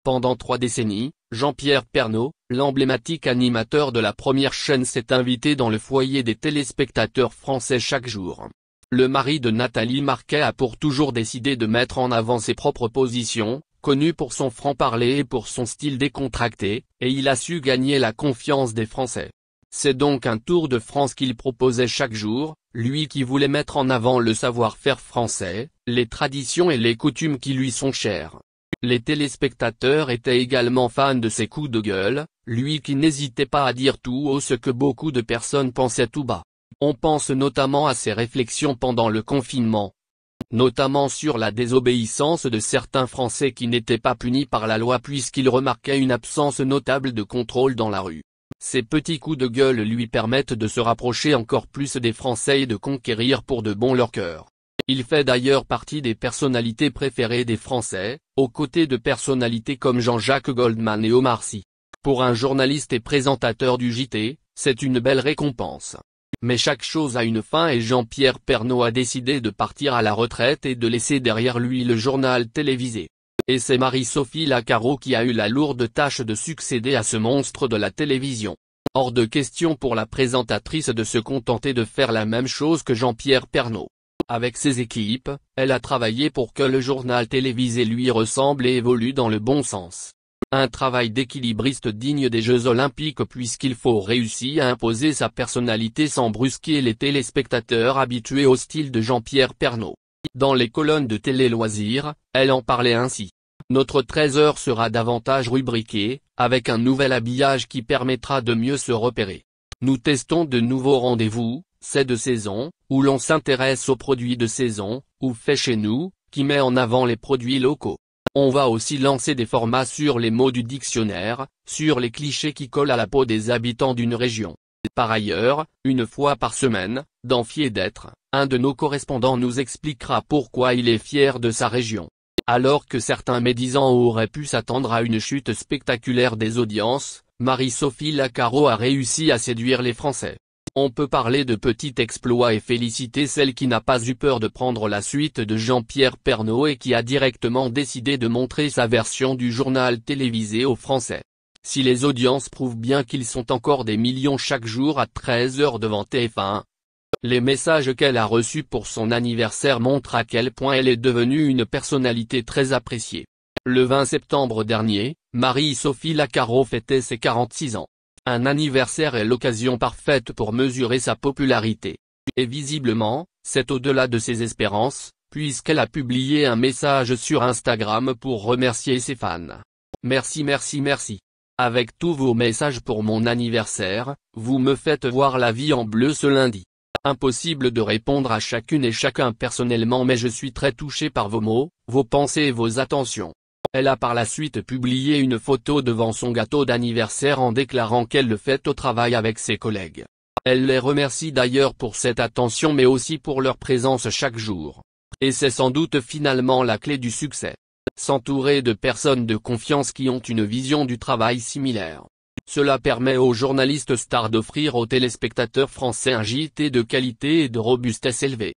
Pendant 3 décennies, Jean-Pierre Pernaut, l'emblématique animateur de la première chaîne, s'est invité dans le foyer des téléspectateurs français chaque jour. Le mari de Nathalie Marquet a pour toujours décidé de mettre en avant ses propres positions, connu pour son franc-parler et pour son style décontracté, et il a su gagner la confiance des Français. C'est donc un tour de France qu'il proposait chaque jour, lui qui voulait mettre en avant le savoir-faire français, les traditions et les coutumes qui lui sont chères. Les téléspectateurs étaient également fans de ses coups de gueule, lui qui n'hésitait pas à dire tout haut ce que beaucoup de personnes pensaient tout bas. On pense notamment à ses réflexions pendant le confinement, notamment sur la désobéissance de certains Français qui n'étaient pas punis par la loi puisqu'ils remarquaient une absence notable de contrôle dans la rue. Ces petits coups de gueule lui permettent de se rapprocher encore plus des Français et de conquérir pour de bon leur cœur. Il fait d'ailleurs partie des personnalités préférées des Français, aux côtés de personnalités comme Jean-Jacques Goldman et Omar Sy. Pour un journaliste et présentateur du JT, c'est une belle récompense. Mais chaque chose a une fin et Jean-Pierre Pernaut a décidé de partir à la retraite et de laisser derrière lui le journal télévisé. Et c'est Marie-Sophie Lacaro qui a eu la lourde tâche de succéder à ce monstre de la télévision. Hors de question pour la présentatrice de se contenter de faire la même chose que Jean-Pierre Pernaut. Avec ses équipes, elle a travaillé pour que le journal télévisé lui ressemble et évolue dans le bon sens. Un travail d'équilibriste digne des Jeux Olympiques puisqu'il faut réussir à imposer sa personnalité sans brusquer les téléspectateurs habitués au style de Jean-Pierre Pernaut. Dans les colonnes de Télé Loisirs, elle en parlait ainsi. Notre 13h sera davantage rubriqué, avec un nouvel habillage qui permettra de mieux se repérer. Nous testons de nouveaux rendez-vous, c'est de saison, où l'on s'intéresse aux produits de saison, ou fait chez nous, qui met en avant les produits locaux. On va aussi lancer des formats sur les mots du dictionnaire, sur les clichés qui collent à la peau des habitants d'une région. Par ailleurs, une fois par semaine, dans Fier d'être, un de nos correspondants nous expliquera pourquoi il est fier de sa région. Alors que certains médisants auraient pu s'attendre à une chute spectaculaire des audiences, Marie-Sophie Lacaro a réussi à séduire les Français. On peut parler de petit exploit et féliciter celle qui n'a pas eu peur de prendre la suite de Jean-Pierre Pernaut et qui a directement décidé de montrer sa version du journal télévisé aux Français. Si les audiences prouvent bien qu'ils sont encore des millions chaque jour à 13h devant TF1, les messages qu'elle a reçus pour son anniversaire montrent à quel point elle est devenue une personnalité très appréciée. Le 20 septembre dernier, Marie-Sophie Lacaro fêtait ses 46 ans. Un anniversaire est l'occasion parfaite pour mesurer sa popularité. Et visiblement, c'est au-delà de ses espérances, puisqu'elle a publié un message sur Instagram pour remercier ses fans. Merci merci merci. Avec tous vos messages pour mon anniversaire, vous me faites voir la vie en bleu ce lundi. Impossible de répondre à chacune et chacun personnellement mais je suis très touché par vos mots, vos pensées et vos attentions. Elle a par la suite publié une photo devant son gâteau d'anniversaire en déclarant qu'elle le fête au travail avec ses collègues. Elle les remercie d'ailleurs pour cette attention mais aussi pour leur présence chaque jour. Et c'est sans doute finalement la clé du succès. S'entourer de personnes de confiance qui ont une vision du travail similaire. Cela permet aux journalistes stars d'offrir aux téléspectateurs français un JT de qualité et de robustesse élevée.